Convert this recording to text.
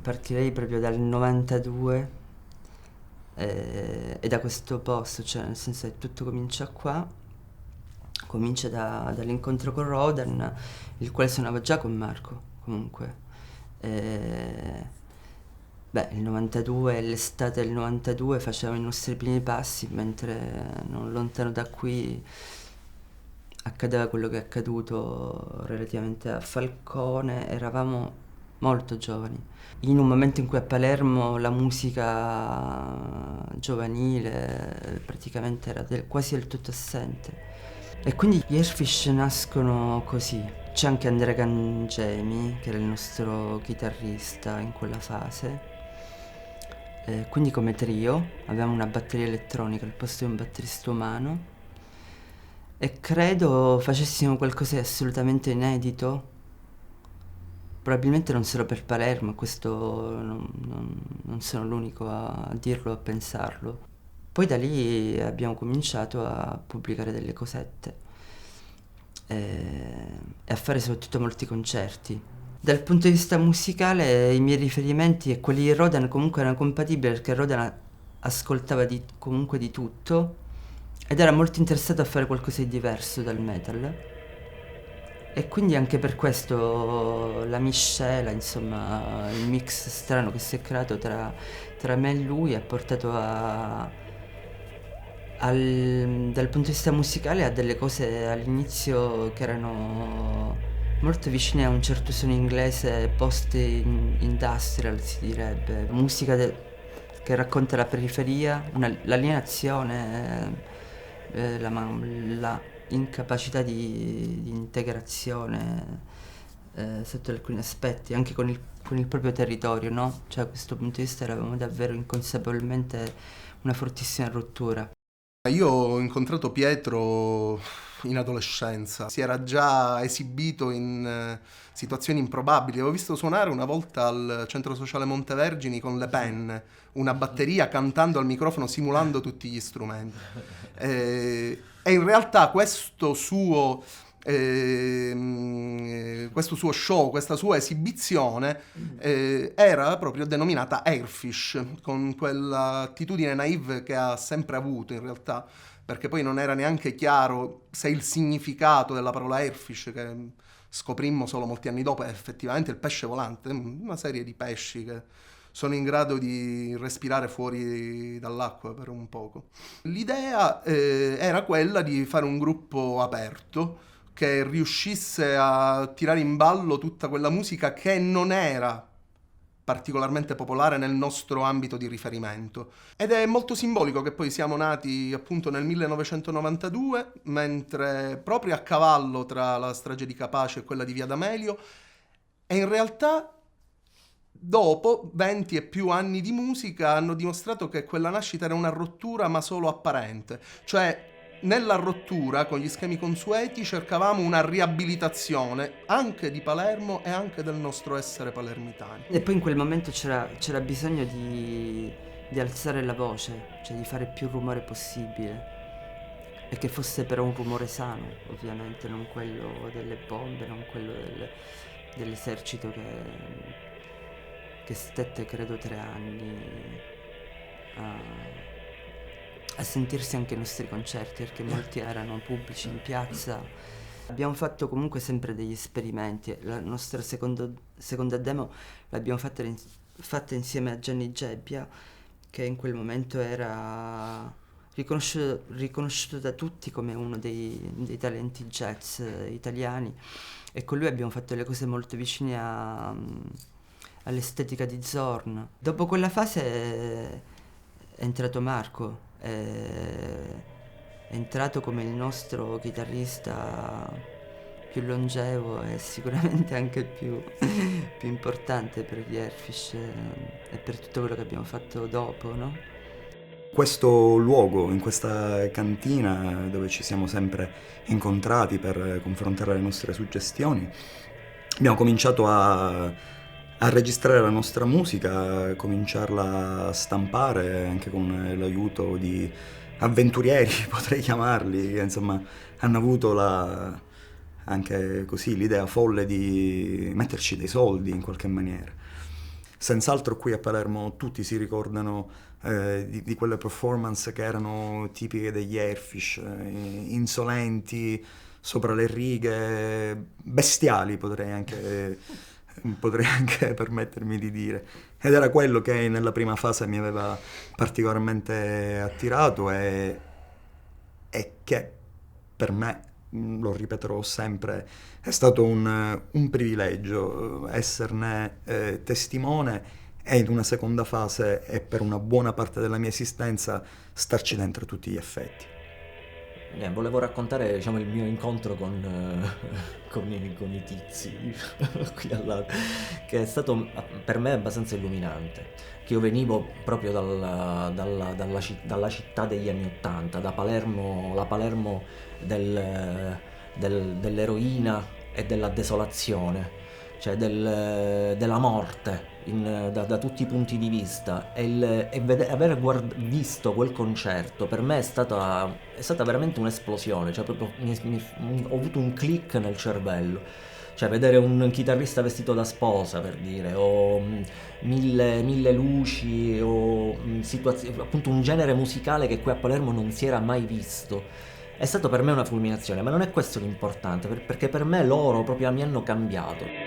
partirei proprio dal 92 e da questo posto, cioè nel senso che tutto comincia qua, comincia dall'incontro con Rodan, il quale suonava già con Marco comunque. Beh, il 92, l'estate del 92 facevamo i nostri primi passi, mentre non lontano da qui accadeva quello che è accaduto relativamente a Falcone. Eravamo molto giovani, in un momento in cui a Palermo la musica giovanile praticamente era quasi del tutto assente. E quindi gli Airfish nascono così. C'è anche Andrea Gangemi, che era il nostro chitarrista in quella fase. Quindi come trio avevamo una batteria elettronica al posto di un batterista umano e credo facessimo qualcosa di assolutamente inedito. Probabilmente non solo per Palermo, questo non sono l'unico a dirlo, a pensarlo. Poi da lì abbiamo cominciato a pubblicare delle cosette e a fare soprattutto molti concerti. Dal punto di vista musicale i miei riferimenti e quelli di Rodan comunque erano compatibili, perché Rodan ascoltava comunque di tutto ed era molto interessato a fare qualcosa di diverso dal metal. E quindi anche per questo la miscela, insomma, il mix strano che si è creato tra me e lui ha portato dal punto di vista musicale a delle cose all'inizio che erano molto vicine a un certo suono inglese post-industrial, si direbbe. Musica che racconta la periferia, l'alienazione, la incapacità di integrazione sotto alcuni aspetti, anche con il proprio territorio, no? Cioè, a questo punto di vista eravamo davvero inconsapevolmente una fortissima rottura. Io ho incontrato Pietro in adolescenza, si era già esibito in situazioni improbabili. Avevo visto suonare una volta al Centro Sociale Montevergini con le penne, una batteria, cantando al microfono, simulando tutti gli strumenti. E in realtà questo suo show, questa sua esibizione era proprio denominata Airfish, con quell'attitudine naïve che ha sempre avuto in realtà, perché poi non era neanche chiaro se il significato della parola Airfish, che scoprimmo solo molti anni dopo, è effettivamente il pesce volante, una serie di pesci che sono in grado di respirare fuori dall'acqua per un poco. L'idea era quella di fare un gruppo aperto che riuscisse a tirare in ballo tutta quella musica che non era particolarmente popolare nel nostro ambito di riferimento. Ed è molto simbolico che poi siamo nati appunto nel 1992, mentre proprio a cavallo tra la strage di Capaci e quella di Via D'Amelio, e in realtà dopo 20 e più anni di musica hanno dimostrato che quella nascita era una rottura ma solo apparente, cioè nella rottura con gli schemi consueti cercavamo una riabilitazione anche di Palermo e anche del nostro essere palermitani. E poi in quel momento c'era bisogno di alzare la voce, cioè di fare più rumore possibile. E che fosse però un rumore sano, ovviamente, non quello delle bombe, non quello dell'esercito che stette credo 3 anni a sentirsi anche i nostri concerti, perché molti erano pubblici in piazza. Abbiamo fatto comunque sempre degli esperimenti. La nostra seconda demo l'abbiamo fatta insieme a Gianni Gebbia, che in quel momento era riconosciuto da tutti come uno dei talenti jazz italiani, e con lui abbiamo fatto le cose molto vicine all'estetica di Zorn. Dopo quella fase è entrato Marco, è entrato come il nostro chitarrista più longevo e sicuramente anche il più importante per gli Airfish e per tutto quello che abbiamo fatto dopo, no? Questo luogo, in questa cantina dove ci siamo sempre incontrati per confrontare le nostre suggestioni, abbiamo cominciato a registrare la nostra musica, a cominciarla a stampare anche con l'aiuto di avventurieri, potrei chiamarli, che insomma hanno avuto anche così l'idea folle di metterci dei soldi in qualche maniera. Senz'altro qui a Palermo tutti si ricordano di quelle performance che erano tipiche degli Airfish, insolenti, sopra le righe, bestiali potrei anche permettermi di dire. Ed era quello che nella prima fase mi aveva particolarmente attirato e che per me, lo ripeterò sempre, è stato un privilegio esserne testimone e in una seconda fase e per una buona parte della mia esistenza starci dentro a tutti gli effetti. Volevo raccontare, diciamo, il mio incontro con i tizi qui al lago, che è stato per me abbastanza illuminante. Che io venivo proprio dalla città degli anni '80, da Palermo, la Palermo dell'eroina e della desolazione, cioè della morte da tutti i punti di vista, e aver visto quel concerto per me è stata veramente un'esplosione, cioè proprio ho avuto un click nel cervello, cioè vedere un chitarrista vestito da sposa, per dire, o mille luci, o situazioni, appunto un genere musicale che qui a Palermo non si era mai visto. È stato per me una fulminazione, ma non è questo l'importante, perché per me loro proprio mi hanno cambiato.